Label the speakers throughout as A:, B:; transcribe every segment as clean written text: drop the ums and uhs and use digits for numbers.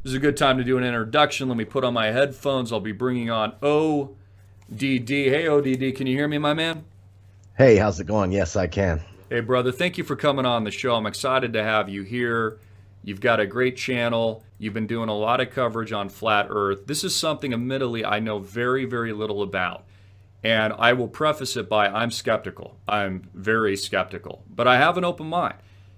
A: This is a good time to do an introduction. Let me put on my headphones. I'll be bringing on ODD. Hey, ODD, can you hear me, my man?
B: Hey, how's it going? Yes, I can.
A: Hey, brother, thank you for coming on the show. I'm excited to have you here. You've got a great channel. You've been doing a lot of coverage on flat Earth. This is something, admittedly, I know very, very little about. And I will preface it by I'm skeptical. I'm very skeptical. But I have an open mind.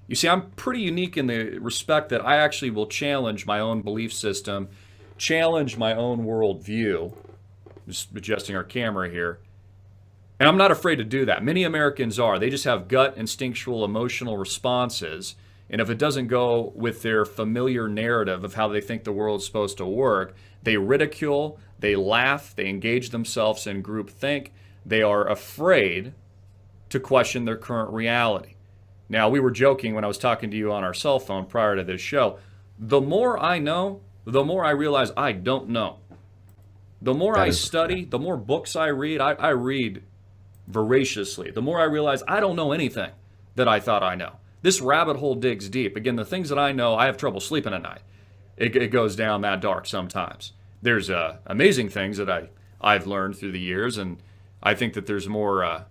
A: You see, I'm pretty unique in the respect that I actually will challenge my own belief system, challenge my own worldview. Just adjusting our camera here. And I'm not afraid to do that. Many Americans are. They just have gut, instinctual, emotional responses. And if it doesn't go with their familiar narrative of how they think the world's supposed to work, they ridicule, they laugh, they engage themselves in groupthink. They are afraid to question their current reality. Now, we were joking when I was talking to you on our cell phone prior to this show. The more I know, the more I realize I don't know. The more
B: That
A: I
B: is,
A: study, the more books I read voraciously, the more I realize I don't know anything that I thought I know. This rabbit hole digs deep. Again, the things that I know, I have trouble sleeping at night. It goes down that dark sometimes. There's amazing things that I've learned through the years, and I think that there's more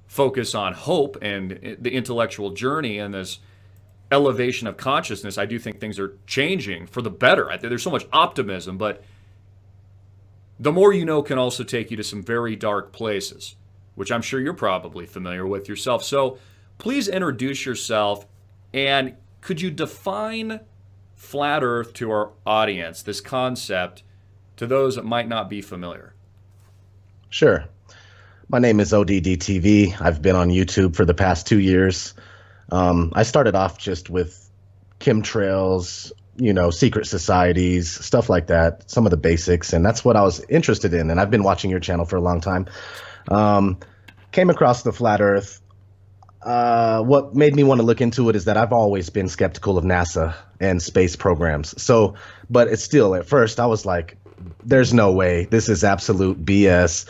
A: focus on hope and the intellectual journey and this elevation of consciousness. I do think things are changing for the better. There's so much optimism, but the more you know can also take you to some very dark places, which I'm sure you're probably familiar with yourself. So please introduce yourself, and could you define flat Earth to our audience, this concept, to those that might not be familiar?
B: sure. My name is ODDTV. I've been on YouTube for the past 2 years. I started off just with chemtrails, secret societies, stuff like that, some of the basics, and that's what I was interested in. And I've been watching your channel for a long time. Came across the flat Earth. What made me want to look into it is that I've always been skeptical of NASA and space programs. So, but it's still, at first, I was like, there's no way. This is absolute BS,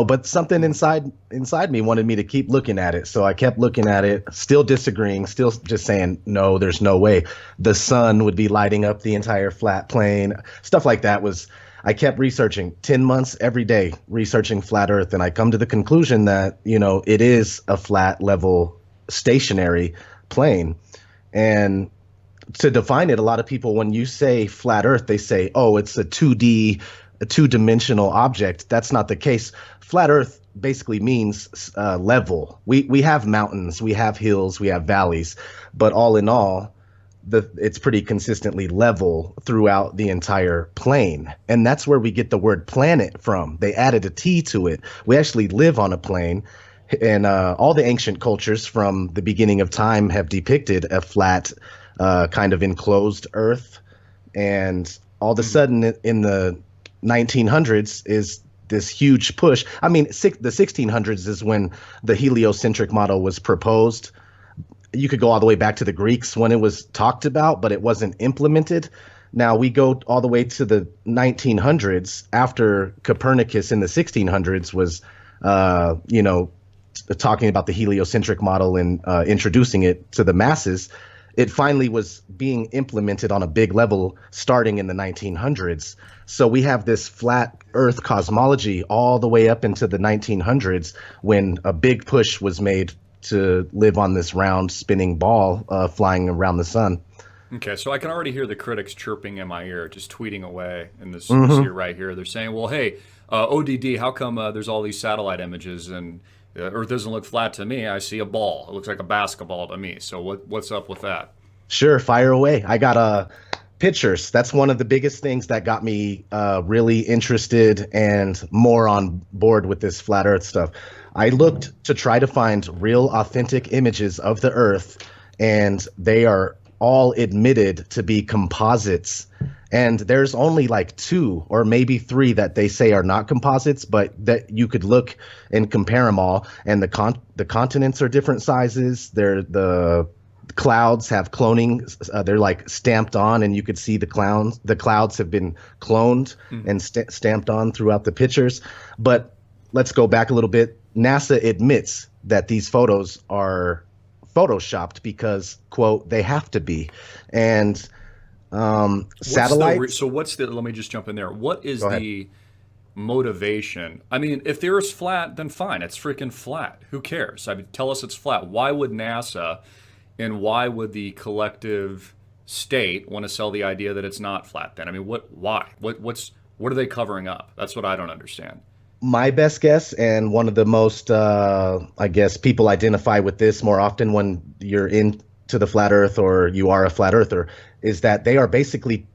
B: but something inside me wanted me to keep looking at it. So I kept looking at it, still disagreeing, still just saying, no, there's no way. The sun would be lighting up the entire flat plane. Stuff like that I kept researching 10 months every day, researching flat Earth. And I come to the conclusion that, it is a flat level stationary plane. And to define it, a lot of people, when you say flat Earth, they say, oh, it's a 2D, a two-dimensional object. That's not the case. Flat Earth basically means level. We have mountains, we have hills, we have valleys, but all in all, it's pretty consistently level throughout the entire plane. And that's where we get the word planet from. They added a T to it. We actually live on a plane. And all the ancient cultures from the beginning of time have depicted a flat kind of enclosed Earth. And all of a sudden in the 1900s is this huge push. I mean, the 1600s is when the heliocentric model was proposed. You could go all the way back to the Greeks when it was talked about, but it wasn't implemented. Now we go all the way to the 1900s after Copernicus in the 1600s was, talking about the heliocentric model and introducing it to the masses. It finally was being implemented on a big level starting in the 1900s. So we have this flat Earth cosmology all the way up into the 1900s when a big push was made to live on this round spinning ball flying around the sun.
A: Okay, so I can already hear the critics chirping in my ear, just tweeting away in this sphere right here. They're saying, well, hey, ODD, how come there's all these satellite images and Earth doesn't look flat to me? I see a ball. It looks like a basketball to me. So what's up with that?
B: Sure, fire away. I got pictures. That's one of the biggest things that got me really interested and more on board with this flat Earth stuff. I looked to try to find real authentic images of the Earth, and they are all admitted to be composites. And there's only like 2 or maybe 3 that they say are not composites, but that you could look and compare them all. And the continents are different sizes. The clouds have cloning. They're like stamped on, and you could see the clouds have been cloned and stamped on throughout the pictures. But let's go back a little bit. NASA admits that these photos are photoshopped because, quote, they have to be. And Satellites.
A: So what's the, let me just jump in there. What is
B: Go ahead.
A: the motivation? I mean, if the Earth's flat, then fine, it's freaking flat. Who cares? I mean, tell us it's flat. Why would NASA and why would the collective state want to sell the idea that it's not flat then? I mean, why? What are they covering up? That's what I don't understand.
B: My best guess, and one of the most, I guess, people identify with this more often when you're into the flat Earth or you are a flat earther, is that they are basically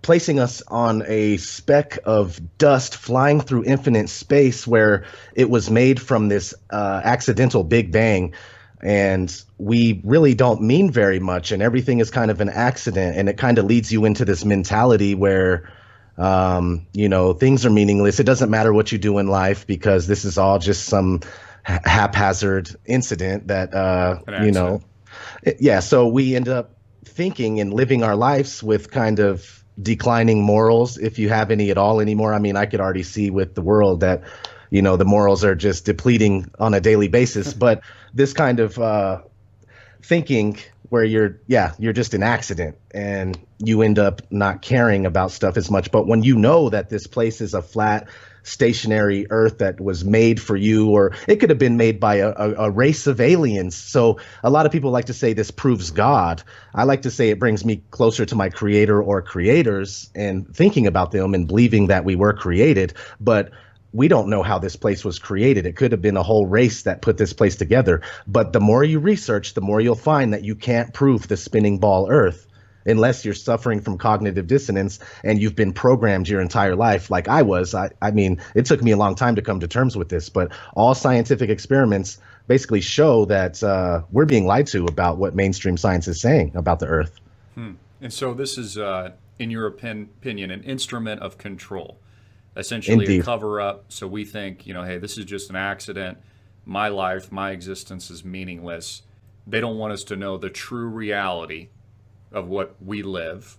B: placing us on a speck of dust flying through infinite space where it was made from this accidental Big Bang. And we really don't mean very much, and everything is kind of an accident. And it kind of leads you into this mentality where, things are meaningless. It doesn't matter what you do in life because this is all just some haphazard incident that, yeah. So we end up thinking and living our lives with kind of declining morals, if you have any at all anymore. I mean, I could already see with the world that, the morals are just depleting on a daily basis. But this kind of thinking where you're just an accident and you end up not caring about stuff as much. But when you know that this place is a flat, stationary Earth that was made for you, or it could have been made by a race of aliens. So a lot of people like to say this proves God. I like to say it brings me closer to my creator or creators and thinking about them and believing that we were created. But we don't know how this place was created. It could have been a whole race that put this place together. But the more you research, the more you'll find that you can't prove the spinning ball Earth unless you're suffering from cognitive dissonance and you've been programmed your entire life like I was. I mean, it took me a long time to come to terms with this, but all scientific experiments basically show that we're being lied to about what mainstream science is saying about the Earth.
A: And so this is, in your opinion, an instrument of control, essentially.
B: Indeed.
A: A cover up. So we think, hey, this is just an accident. My life, my existence is meaningless. They don't want us to know the true reality of what we live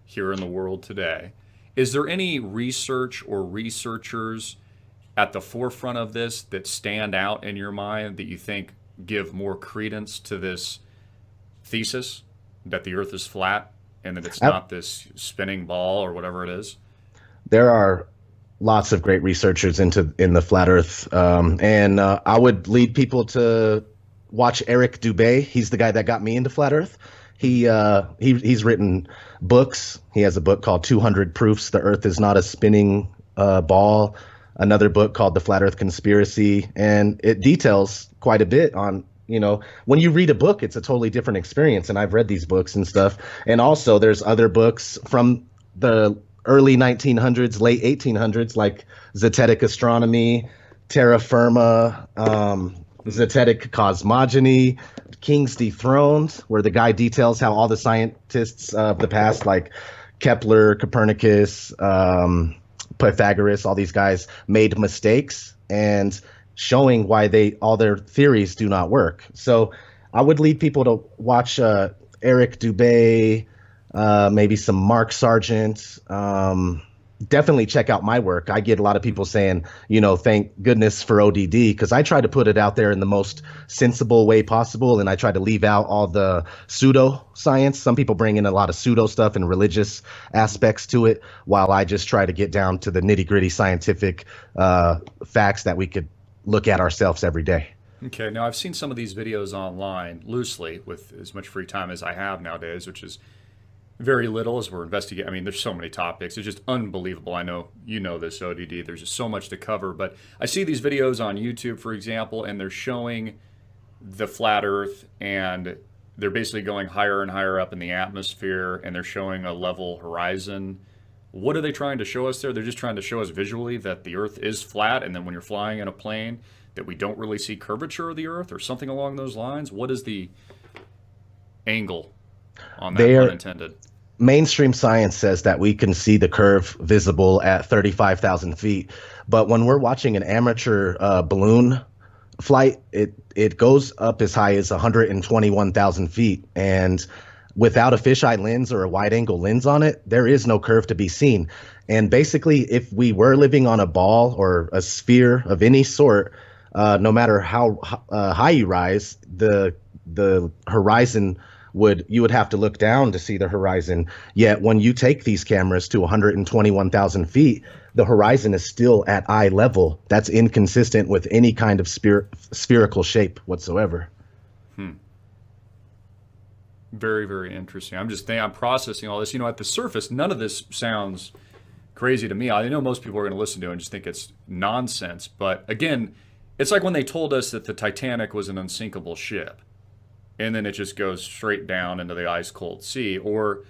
A: here in the world today. Is there any research or researchers at the forefront of this that stand out in your mind that you think give more credence to this thesis that the Earth is flat and that it's not this spinning ball or whatever it is?
B: There are lots of great researchers in the flat Earth, and I would lead people to watch Eric Dubay. He's the guy that got me into flat Earth. He's written books. He has a book called 200 Proofs the Earth is Not a Spinning Ball. Another book called The Flat Earth Conspiracy, and it details quite a bit on, when you read a book, it's a totally different experience. And I've read these books and stuff. And also there's other books from the early 1900s, late 1800s, like Zetetic Astronomy, Terra Firma, Zetetic Cosmogony, Kings Dethroned, where the guy details how all the scientists of the past, like Kepler, Copernicus, Pythagoras, all these guys made mistakes and showing why all their theories do not work. So I would lead people to watch Eric Dubay, maybe some Mark Sargent. Definitely check out my work. I get a lot of people saying, thank goodness for ODD, because I try to put it out there in the most sensible way possible, and I try to leave out all the pseudo science. Some people bring in a lot of pseudo stuff and religious aspects to it, while I just try to get down to the nitty gritty scientific facts that we could look at ourselves every day.
A: Okay, now I've seen some of these videos online loosely with as much free time as I have nowadays, which is very little as we're investigating. I mean, there's so many topics. It's just unbelievable. I know you know this, ODD. There's just so much to cover. But I see these videos on YouTube, for example, and they're showing the flat Earth, and they're basically going higher and higher up in the atmosphere, and they're showing a level horizon. What are they trying to show us there? They're just trying to show us visually that the Earth is flat, and then when you're flying in a plane, that we don't really see curvature of the Earth or something along those lines. What is the angle on that, pun intended?
B: Mainstream science says that we can see the curve visible at 35,000 feet. But when we're watching an amateur balloon flight, it goes up as high as 121,000 feet. And without a fisheye lens or a wide angle lens on it, there is no curve to be seen. And basically, if we were living on a ball or a sphere of any sort, no matter how high you rise, the horizon you would have to look down to see the horizon. Yet when you take these cameras to 121,000 feet, the horizon is still at eye level. That's inconsistent with any kind of spherical shape whatsoever.
A: Very, very interesting. I'm processing all this. You know, at the surface, none of this sounds crazy to me. I know most people are going to listen to it and just think it's nonsense. But again, it's like when they told us that the Titanic was an unsinkable ship, and then it just goes straight down into the ice cold sea, or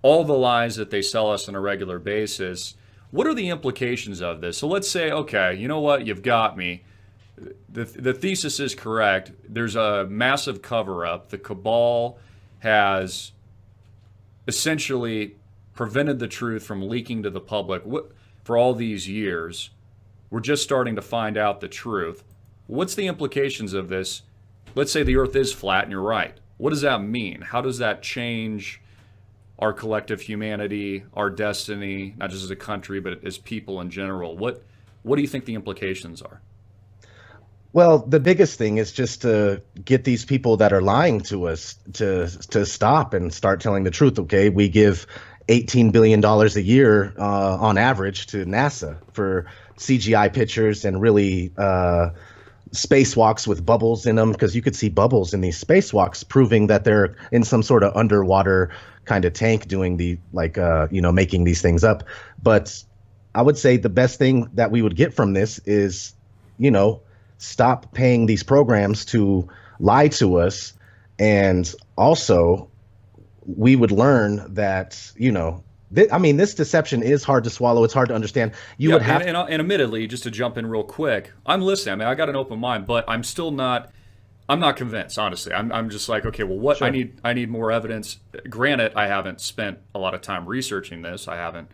A: all the lies that they sell us on a regular basis. What are the implications of this? So let's say, okay, you know what? You've got me. The thesis is correct. There's a massive cover-up. The cabal has essentially prevented the truth from leaking to the public for all these years. We're just starting to find out the truth. What's the implications of this? Let's say the earth is flat and you're right. What does that mean? How does that change our collective humanity, our destiny, not just as a country, but as people in general? What do you think the implications are?
B: Well, the biggest thing is just to get these people that are lying to us to stop and start telling the truth. Okay, we give $18 billion a year on average to NASA for CGI pictures and really spacewalks with bubbles in them, because you could see bubbles in these spacewalks proving that they're in some sort of underwater kind of tank doing making these things up. But I would say the best thing that we would get from this is, stop paying these programs to lie to us. And also we would learn that, this deception is hard to swallow. It's hard to understand.
A: And admittedly, just to jump in real quick, I'm listening. I mean, I got an open mind, but I'm not convinced, honestly. I'm just like, okay, well, what? Sure. I need more evidence. Granted, I haven't spent a lot of time researching this. I'm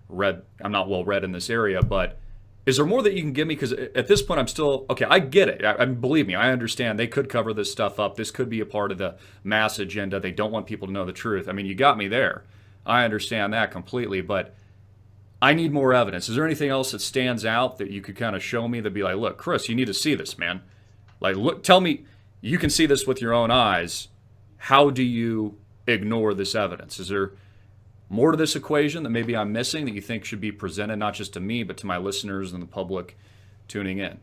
A: not well read in this area, but is there more that you can give me? Because at this point, I'm still, okay, I get it. Believe me, I understand they could cover this stuff up. This could be a part of the mass agenda. They don't want people to know the truth. I mean, you got me there. I understand that completely, but I need more evidence. Is there anything else that stands out that you could kind of show me that'd be like, look, Chris, you need to see this, man. Like, look, tell me, you can see this with your own eyes. How do you ignore this evidence? Is there more to this equation that maybe I'm missing that you think should be presented not just to me, but to my listeners and the public tuning in?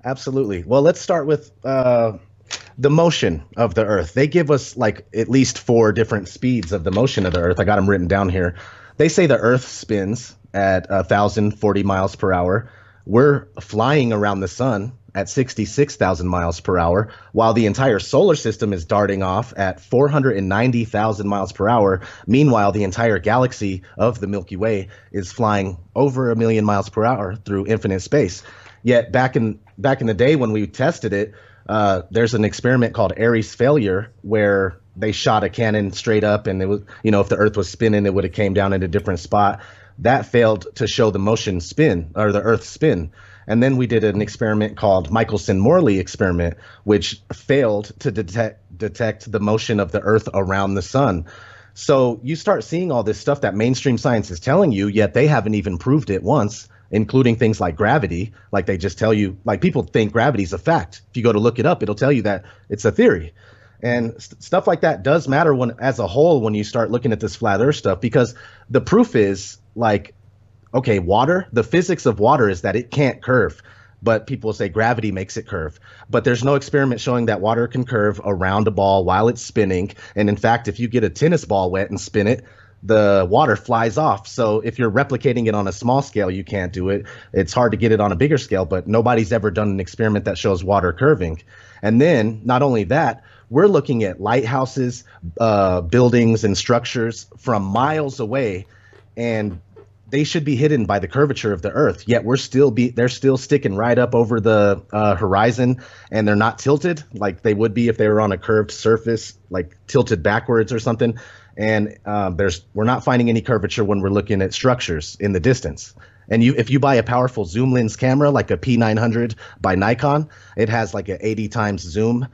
B: Absolutely. Well, let's start with the motion of the Earth. They give us like at least 4 different speeds of the motion of the Earth. I got them written down here. They say the Earth spins at 1,040 miles per hour. We're flying around the sun at 66,000 miles per hour, while the entire solar system is darting off at 490,000 miles per hour. Meanwhile, the entire galaxy of the Milky Way is flying over 1 million miles per hour through infinite space. Yet back in the day when we tested it, there's an experiment called Ares failure where they shot a cannon straight up, and it was, if the Earth was spinning, it would have came down in a different spot. That failed to show the motion spin, or the Earth spin. And then we did an experiment called Michelson-Morley experiment, which failed to detect the motion of the Earth around the sun. So you start seeing all this stuff that mainstream science is telling you, yet they haven't even proved it once, including things like gravity. Like they just tell you, like people think gravity is a fact. If you go to look it up, it'll tell you that it's a theory. And stuff like that does matter as a whole when you start looking at this flat Earth stuff, because the proof is like, okay, water, the physics of water is that it can't curve, but people say gravity makes it curve. But there's no experiment showing that water can curve around a ball while it's spinning. And in fact, if you get a tennis ball wet and spin it, the water flies off. So if you're replicating it on a small scale, you can't do it. It's hard to get it on a bigger scale, but nobody's ever done an experiment that shows water curving. And then not only that, we're looking at lighthouses, buildings and structures from miles away, and they should be hidden by the curvature of the Earth. Yet they're still sticking right up over the horizon, and they're not tilted like they would be if they were on a curved surface, like tilted backwards or something. And we're not finding any curvature when we're looking at structures in the distance. And if you buy a powerful zoom lens camera like a P900 by Nikon, it has like an 80 times zoom.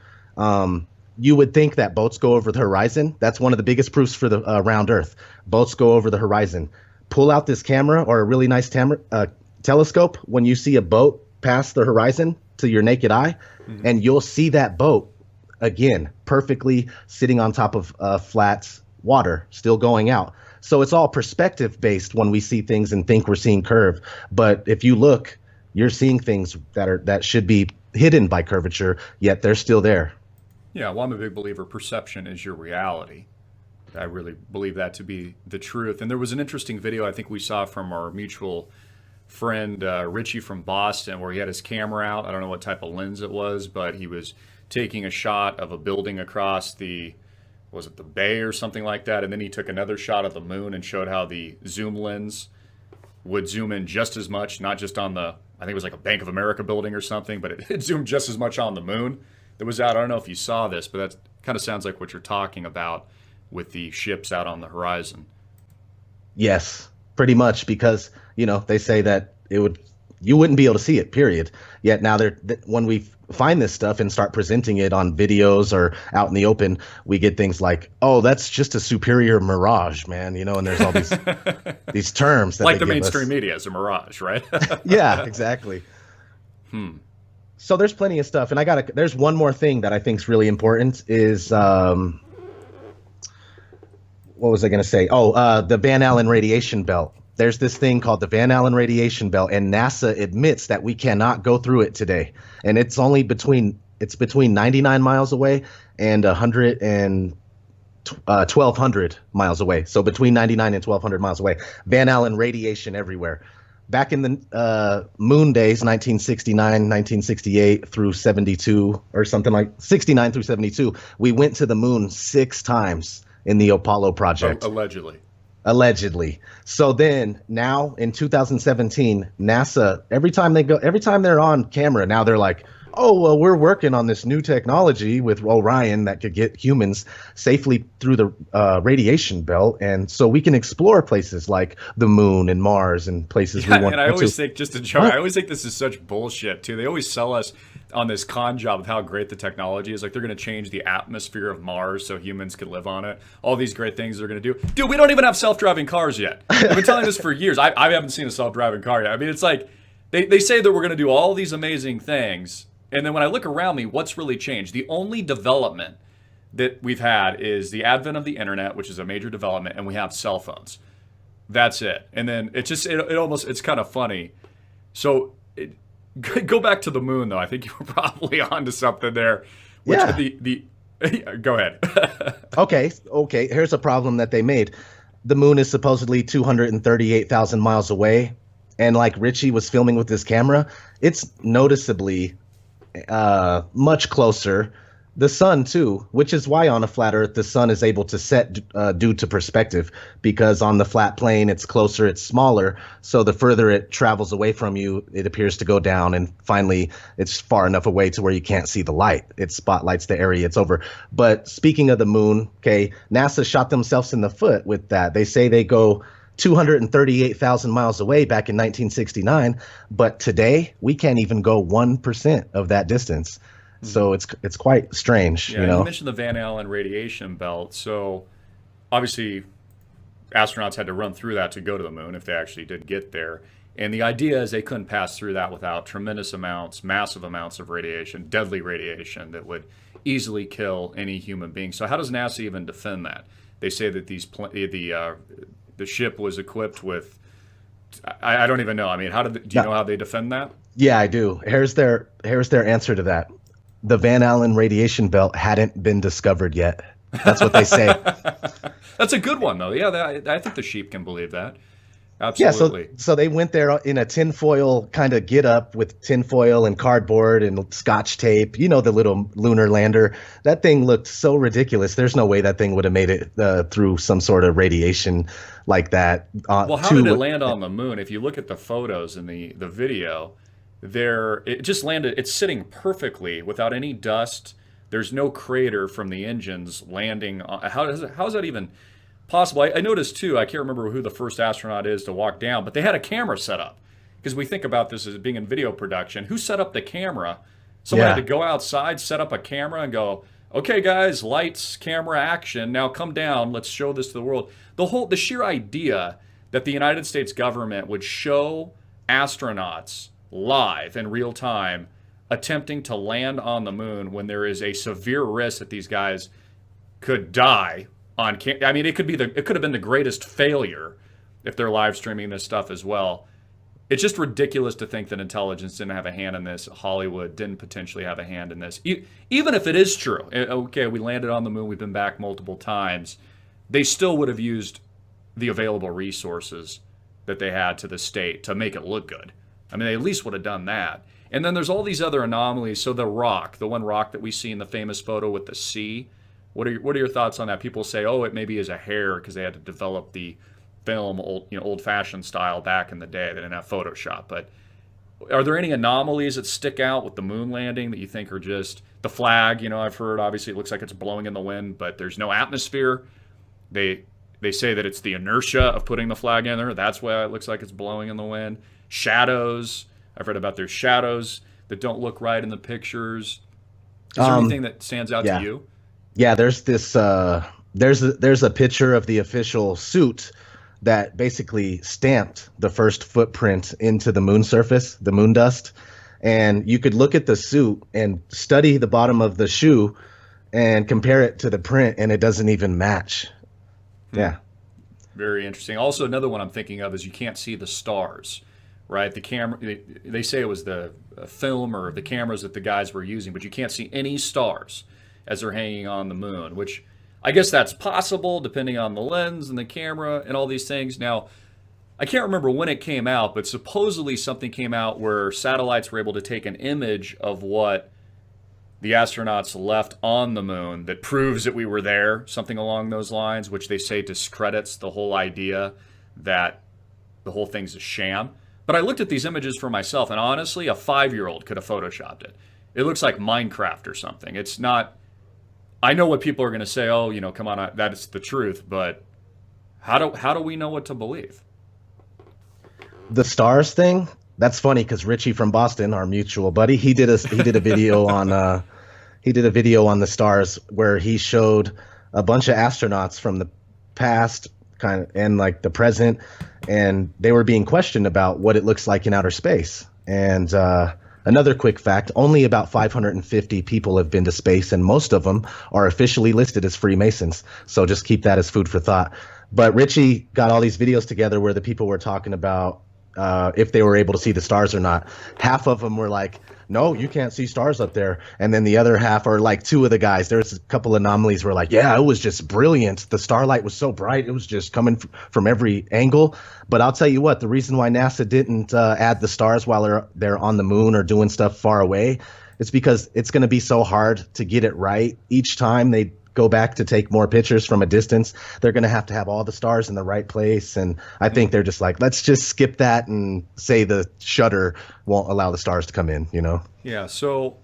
B: You would think that boats go over the horizon. That's one of the biggest proofs for the round Earth. Boats go over the horizon. Pull out this camera or a really nice telescope when you see a boat pass the horizon to your naked eye, and you'll see that boat again, perfectly sitting on top of flat water, still going out. So it's all perspective based when we see things and think we're seeing curve. But if you look, you're seeing things that should be hidden by curvature, yet they're still there.
A: Yeah, well, I'm a big believer perception is your reality. I really believe that to be the truth. And there was an interesting video I think we saw from our mutual friend Richie from Boston where he had his camera out. I don't know what type of lens it was, but he was taking a shot of a building across the, was it the bay or something like that? And then he took another shot of the moon and showed how the zoom lens would zoom in just as much, not just on the, I think it was like a Bank of America building or something, but it zoomed just as much on the moon that was out. I don't know if you saw this, but that kind of sounds like what you're talking about with the ships out on the horizon.
B: Yes, pretty much, because they say that you wouldn't be able to see it, period. Yet now when we find this stuff and start presenting it on videos or out in the open, we get things like, oh, that's just a superior mirage, man, and there's all these these terms that
A: like
B: the
A: mainstream media is a mirage, right?
B: Yeah, exactly. So there's plenty of stuff, and there's one more thing that I think is really important is what was I going to say? Oh, the Van Allen radiation belt. There's this thing called the Van Allen radiation belt, and NASA admits that we cannot go through it today. And it's between 99 miles away and 1,200 miles away. So between 99 and 1,200 miles away. Van Allen radiation everywhere. Back in the moon days, 1969, 1968 through 72, or something like 69 through 72, we went to the moon 6 times in the Apollo project. Allegedly. So then now in 2017, NASA, every time they're on camera, now they're like, oh, well, we're working on this new technology with Orion that could get humans safely through the radiation belt. And so we can explore places like the moon and Mars and places we want to.
A: And I always think, just a joke, I always think this is such bullshit, too. They always sell us on this con job of how great the technology is. Like they're going to change the atmosphere of Mars so humans could live on it. All these great things they're going to do. Dude, we don't even have self-driving cars yet. I've been telling this for years. I haven't seen a self-driving car yet. I mean, it's like they say that we're going to do all these amazing things. And then when I look around me, what's really changed? The only development that we've had is the advent of the internet, which is a major development, and we have cell phones. That's it. And then it's kind of funny. So go back to the moon, though. I think you were probably onto something there.
B: Yeah.
A: Go ahead.
B: Okay. Here's a problem that they made. The moon is supposedly 238,000 miles away. And like Richie was filming with his camera, it's noticeably much closer. The sun too, which is why on a flat earth the sun is able to set due to perspective, because on the flat plane it's closer, it's smaller, so the further it travels away from you it appears to go down, and finally it's far enough away to where you can't see the light. It spotlights the area it's over. But speaking of the moon, okay, NASA shot themselves in the foot with that. They say they go 238,000 miles away back in 1969, but today we can't even go 1% of that distance. So it's quite strange.
A: Yeah, you mentioned the Van Allen radiation belt. So obviously astronauts had to run through that to go to the moon if they actually did get there. And the idea is they couldn't pass through that without massive amounts of radiation, deadly radiation that would easily kill any human being. So how does NASA even defend that? They say that the ship was equipped with, I don't even know. I mean, do you know how they defend that?
B: Yeah, I do. Here's their answer to that. The Van Allen radiation belt hadn't been discovered yet. That's what they say.
A: That's a good one, though. Yeah, I think the sheep can believe that. Absolutely.
B: Yeah, so they went there in a tinfoil kind of get up with tinfoil and cardboard and scotch tape. The little lunar lander. That thing looked so ridiculous. There's no way that thing would have made it through some sort of radiation like that.
A: Well, how did it land on the moon? If you look at the photos and the video, it just landed. It's sitting perfectly without any dust. There's no crater from the engines landing. How is that even possible? I noticed too, I can't remember who the first astronaut is to walk down, but they had a camera set up, because we think about this as being in video production. Who set up the camera? Someone had to go outside, set up a camera and go, okay guys, lights, camera, action, now come down, let's show this to the world. The sheer idea that the United States government would show astronauts live in real time attempting to land on the moon when there is a severe risk that these guys could die on I mean, it could have been the greatest failure if they're live streaming this stuff as well. It's just ridiculous to think that intelligence didn't have a hand in this. Hollywood didn't potentially have a hand in this. Even if it is true, okay, we landed on the moon, we've been back multiple times, they still would have used the available resources that they had to the state to make it look good. I mean, they at least would have done that. And then there's all these other anomalies. So the one rock that we see in the famous photo with the sea, what are your thoughts on that? People say, oh, it maybe is a hair because they had to develop the film old-fashioned style back in the day. They didn't have Photoshop. But are there any anomalies that stick out with the moon landing that you think are just the flag? I've heard obviously it looks like it's blowing in the wind, but there's no atmosphere. They say that it's the inertia of putting the flag in there. That's why it looks like it's blowing in the wind. Shadows. I've heard about there's shadows that don't look right in the pictures. Is there anything that stands out to you?
B: Yeah, there's this. There's a picture of the official suit that basically stamped the first footprint into the moon surface, the moon dust. And you could look at the suit and study the bottom of the shoe and compare it to the print, and it doesn't even match. Yeah.
A: Very interesting. Also, another one I'm thinking of is you can't see the stars, right? The camera, they say it was the film or the cameras that the guys were using, but you can't see any stars as they're hanging on the moon, which I guess that's possible depending on the lens and the camera and all these things. Now, I can't remember when it came out, but supposedly something came out where satellites were able to take an image of what the astronauts left on the moon that proves that we were there, something along those lines, which they say discredits the whole idea that the whole thing's a sham. But I looked at these images for myself, and honestly, a 5-year-old could have photoshopped it. It looks like Minecraft or something. It's not... I know what people are going to say, oh, come on, that's the truth, but how do we know what to believe?
B: The stars thing, that's funny because Richie from Boston, our mutual buddy, he did a video on the stars where he showed a bunch of astronauts from the past and like the present, and they were being questioned about what it looks like in outer space. And another quick fact, only about 550 people have been to space, and most of them are officially listed as Freemasons. So just keep that as food for thought. But Richie got all these videos together where the people were talking about if they were able to see the stars or not. Half of them were like, no, you can't see stars up there. And then the other half are like two of the guys. There's a couple anomalies where like, yeah, it was just brilliant. The starlight was so bright. It was just coming from every angle. But I'll tell you what, the reason why NASA didn't add the stars while they're on the moon or doing stuff far away, it's because it's going to be so hard to get it right. Each time they go back to take more pictures from a distance, they're going to have all the stars in the right place. And I think they're just like, let's just skip that and say the shutter won't allow the stars to come in,
A: Yeah, so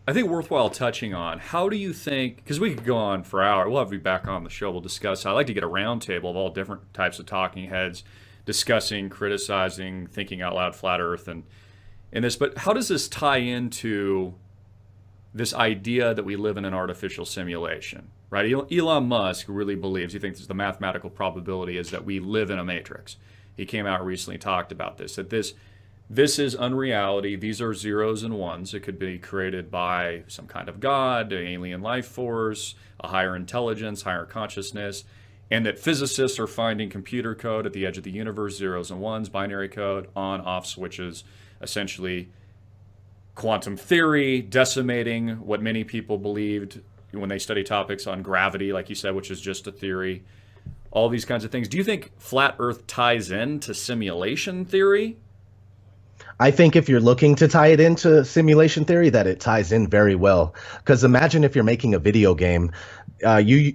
A: I think worthwhile touching on, how do you think, because we could go on for hours, we'll have you back on the show, we'll discuss. I like to get a roundtable of all different types of talking heads discussing, criticizing, thinking out loud, flat earth, and this. But how does this tie into this idea that we live in an artificial simulation, right? Elon Musk really believes, he thinks the mathematical probability is that we live in a matrix. He came out recently and talked about this, that this is unreality. These are zeros and ones. It could be created by some kind of God, an alien life force, a higher intelligence, higher consciousness, and that physicists are finding computer code at the edge of the universe, zeros and ones, binary code, on, off switches, essentially quantum theory decimating what many people believed when they study topics on gravity, like you said, which is just a theory, all these kinds of things. Do you think flat earth ties into simulation theory?
B: I think if you're looking to tie it into simulation theory, that it ties in very well. Because imagine if you're making a video game,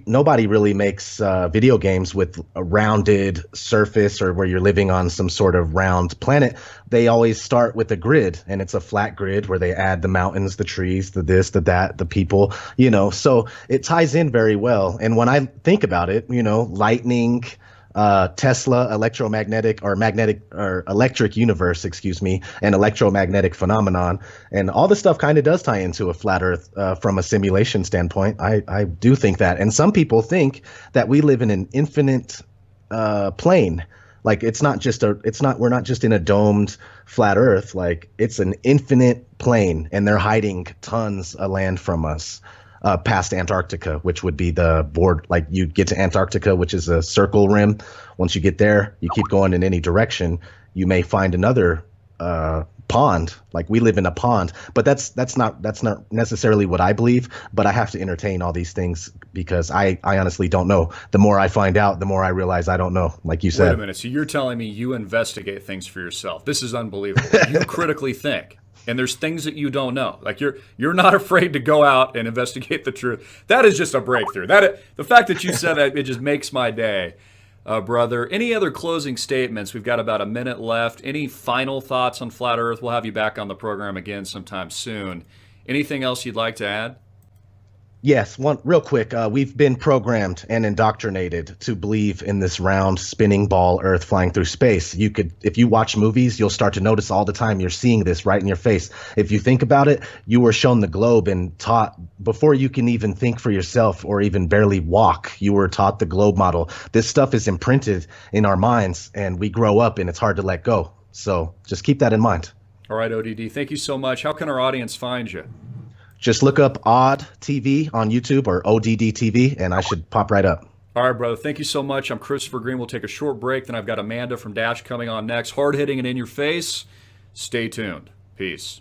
B: nobody really makes video games with a rounded surface or where you're living on some sort of round planet. They always start with a grid, and it's a flat grid where they add the mountains, the trees, the this, the that, the people, so it ties in very well. And when I think about it, lightning, Tesla, electromagnetic or magnetic or electric universe, and electromagnetic phenomenon, and all this stuff kind of does tie into a flat earth from a simulation standpoint. I do think that. And some people think that we live in an infinite plane Like we're not just in a domed flat earth. Like it's an infinite plane, and they're hiding tons of land from us. Past Antarctica, which would be the board. Like you get to Antarctica, which is a circle rim. Once you get there, you keep going in any direction, you may find another pond. Like we live in a pond, but that's not necessarily what I believe. But I have to entertain all these things because I honestly don't know. The more I find out, the more I realize I don't know. Like you said.
A: Wait a minute. So you're telling me you investigate things for yourself? This is unbelievable. You critically think. And there's things that you don't know. Like you're not afraid to go out and investigate the truth. That is just a breakthrough. The fact that you said that, it just makes my day, brother. Any other closing statements? We've got about a minute left. Any final thoughts on Flat Earth? We'll have you back on the program again sometime soon. Anything else you'd like to add?
B: Yes, one real quick. We've been programmed and indoctrinated to believe in this round spinning ball Earth flying through space. If you watch movies, you'll start to notice all the time you're seeing this right in your face. If you think about it, you were shown the globe and taught before you can even think for yourself or even barely walk. You were taught the globe model. This stuff is imprinted in our minds, and we grow up, and it's hard to let go. So just keep that in mind.
A: All right, ODD. Thank you so much. How can our audience find you?
B: Just look up Odd TV on YouTube or ODD TV, and I should pop right up.
A: All right, brother. Thank you so much. I'm Christopher Green. We'll take a short break. Then I've got Amanda from Dash coming on next. Hard hitting and in your face. Stay tuned. Peace.